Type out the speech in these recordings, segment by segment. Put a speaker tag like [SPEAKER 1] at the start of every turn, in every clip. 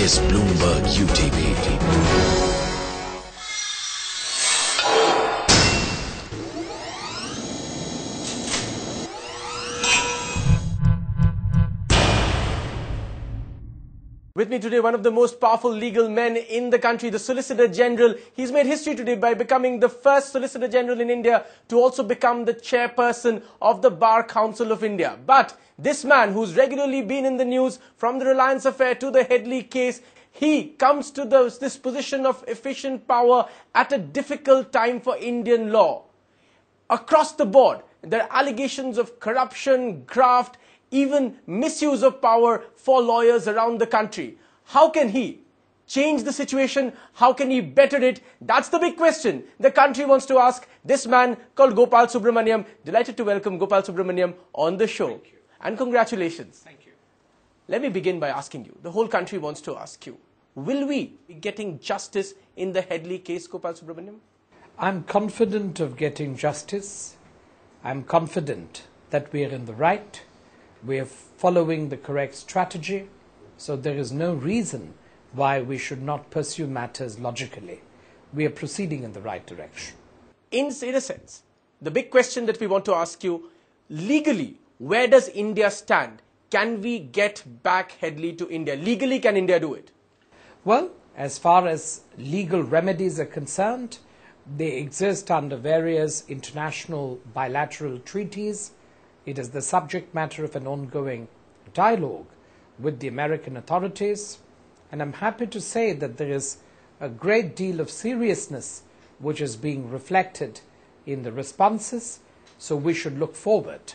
[SPEAKER 1] is Bloomberg UTV.
[SPEAKER 2] With me today, one of the most powerful legal men in the country, the Solicitor General. He's made history today by becoming the first Solicitor General in India to also become the chairperson of the Bar Council of India. But this man, who's regularly been in the news from the Reliance affair to the Headley case, he comes to this position of efficient power at a difficult time for Indian law. Across the board, there are allegations of corruption, graft, even misuse of power for lawyers around the country. How can he change the situation? How can he better it? That's the big question the country wants to ask this man called Gopal Subramanium. Delighted to welcome Gopal Subramanium on the show.
[SPEAKER 3] Thank you.
[SPEAKER 2] And congratulations.
[SPEAKER 3] Thank you.
[SPEAKER 2] Let me begin by asking you, the whole country wants to ask you, will we be getting justice in the Headley case, Gopal Subramaniam?
[SPEAKER 3] I'm confident of getting justice. I'm confident that we are in the right. We are following the correct strategy, so there is no reason why we should not pursue matters logically. We are proceeding in the right direction.
[SPEAKER 2] In a sense, the big question that we want to ask you, legally, where does India stand? Can we get back Headley to India? Legally, can India do it?
[SPEAKER 3] Well, as far as legal remedies are concerned, they exist under various international bilateral treaties. It is the subject matter of an ongoing dialogue with the American authorities, and I'm happy to say that there is a great deal of seriousness which is being reflected in the responses, so we should look forward.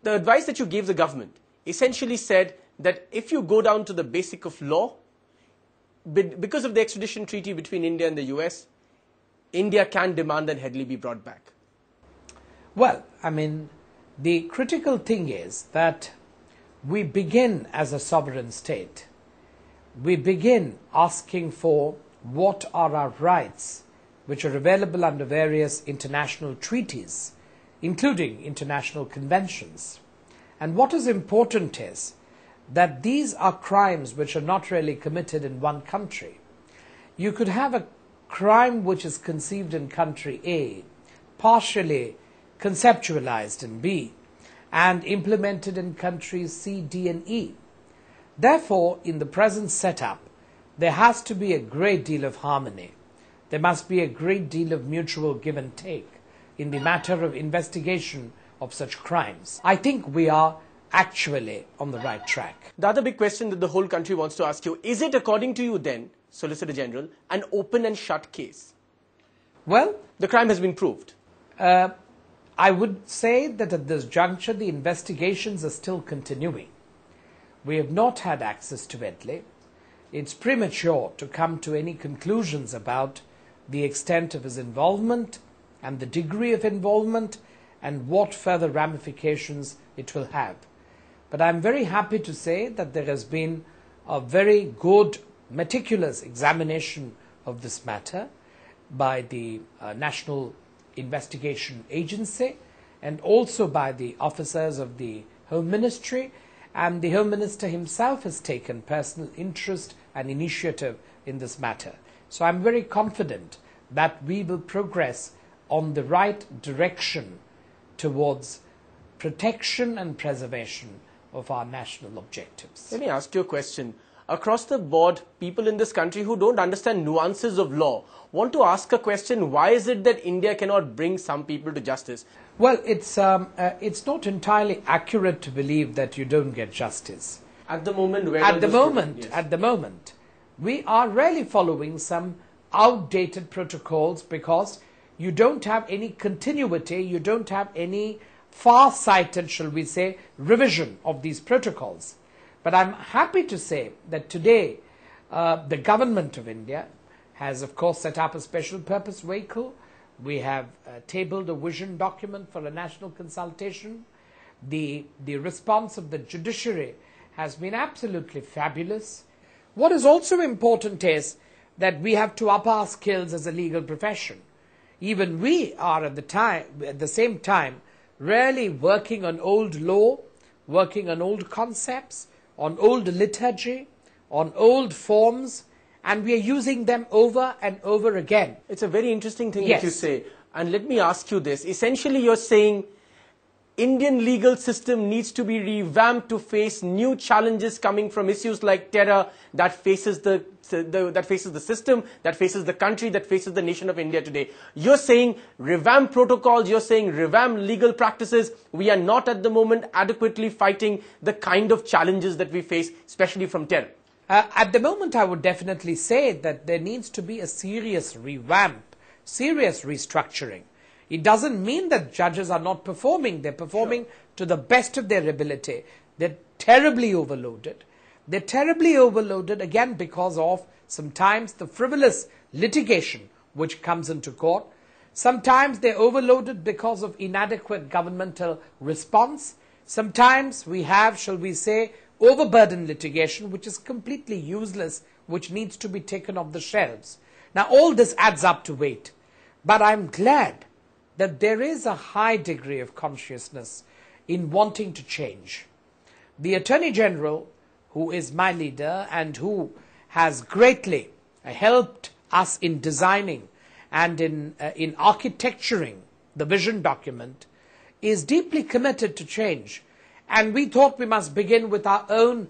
[SPEAKER 2] The advice that you gave the government essentially said that if you go down to the basic of law, because of the extradition treaty between India and the US, India can demand that Headley be brought back.
[SPEAKER 3] Well, the critical thing is that we begin as a sovereign state. We begin asking for what are our rights, which are available under various international treaties, including international conventions. And what is important is that these are crimes which are not really committed in one country. You could have a crime which is conceived in country A, partially conceptualized in B, and implemented in countries C, D, and E. Therefore, in the present setup, there has to be a great deal of harmony. There must be a great deal of mutual give and take in the matter of investigation of such crimes. I think we are actually on the right track.
[SPEAKER 2] The other big question that the whole country wants to ask you, is it according to you then, Solicitor General, an open and shut case?
[SPEAKER 3] Well,
[SPEAKER 2] the crime has been proved.
[SPEAKER 3] I would say that at this juncture, the investigations are still continuing. We have not had access to Headley. It's premature to come to any conclusions about the extent of his involvement and the degree of involvement and what further ramifications it will have. But I'm very happy to say that there has been a very good, meticulous examination of this matter by the National Investigation Agency and also by the officers of the Home Ministry, and the Home Minister himself has taken personal interest and initiative in this matter. So I'm very confident that we will progress on the right direction towards protection and preservation of our national objectives.
[SPEAKER 2] Let me ask you a question. Across the board, people in this country who don't understand nuances of law want to ask a question, why is it that India cannot bring some people to justice?
[SPEAKER 3] Well, it's not entirely accurate to believe that you don't get justice.
[SPEAKER 2] At the moment,
[SPEAKER 3] At the moment, we are really following some outdated protocols because you don't have any continuity, you don't have any far-sighted, shall we say, revision of these protocols. But I'm happy to say that today the government of India has, of course, set up a special purpose vehicle. We have tabled a vision document for a national consultation. The response of the judiciary has been absolutely fabulous. What is also important is that we have to up our skills as a legal profession. Even we are at the same time really working on old law, working on old concepts, on old liturgy, on old forms, and we are using them over and over again.
[SPEAKER 2] It's a very interesting thing
[SPEAKER 3] Yes.
[SPEAKER 2] that you say. And let me ask you this. Essentially, you're saying Indian legal system needs to be revamped to face new challenges coming from issues like terror that faces the system, that faces the country, that faces the nation of India today. You're saying revamp protocols, you're saying revamp legal practices. We are not at the moment adequately fighting the kind of challenges that we face, especially from terror.
[SPEAKER 3] At the moment, I would definitely say that there needs to be a serious revamp, serious restructuring. It doesn't mean that judges are not performing. They're performing to the best of their ability. They're terribly overloaded. They're terribly overloaded, again, because of sometimes the frivolous litigation which comes into court. Sometimes they're overloaded because of inadequate governmental response. Sometimes we have, shall we say, overburdened litigation, which is completely useless, which needs to be taken off the shelves. Now, all this adds up to weight. But I'm glad that there is a high degree of consciousness in wanting to change. The Attorney General, who is my leader and who has greatly helped us in designing and in architecturing the vision document, is deeply committed to change. And we thought we must begin with our own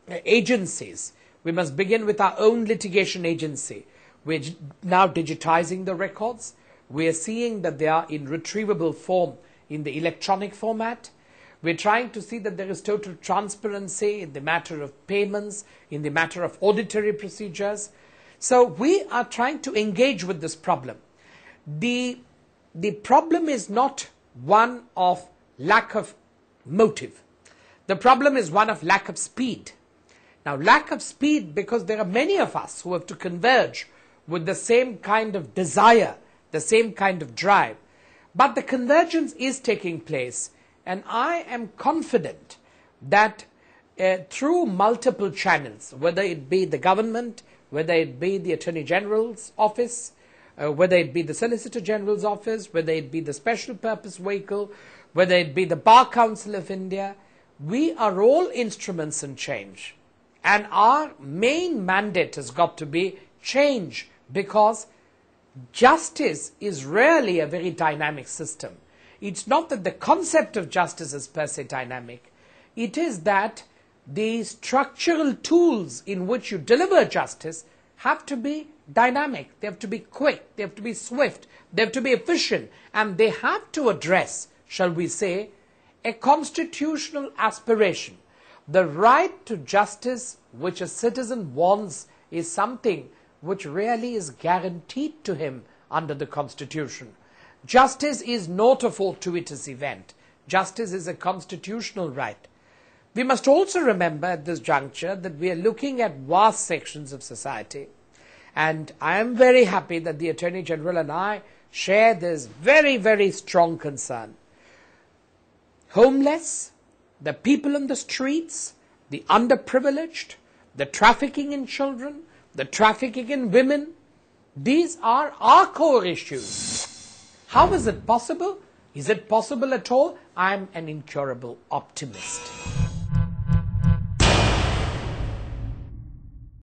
[SPEAKER 3] agencies. We must begin with our own litigation agency. We're now digitizing the records. We are seeing that they are in retrievable form in the electronic format. We're trying to see that there is total transparency in the matter of payments, in the matter of auditory procedures. So we are trying to engage with this problem. The problem is not one of lack of motive. The problem is one of lack of speed. Now, lack of speed because there are many of us who have to converge with the same kind of desire, the same kind of drive. But the convergence is taking place, and I am confident that through multiple channels, whether it be the government, whether it be the Attorney General's office, whether it be the Solicitor General's office, whether it be the Special Purpose Vehicle, whether it be the Bar Council of India, we are all instruments in change. And our main mandate has got to be change, because justice is really a very dynamic system. It's not that the concept of justice is per se dynamic. It is that the structural tools in which you deliver justice have to be dynamic. They have to be quick. They have to be swift. They have to be efficient. And they have to address, shall we say, a constitutional aspiration. The right to justice which a citizen wants is something which really is guaranteed to him under the Constitution. Justice is not a fortuitous event. Justice is a constitutional right. We must also remember at this juncture that we are looking at vast sections of society. And I am very happy that the Attorney General and I share this very, very strong concern. Homeless, the people on the streets, the underprivileged, the trafficking in children, the trafficking in women, these are our core issues. How is it possible? Is it possible at all? I'm an incurable optimist.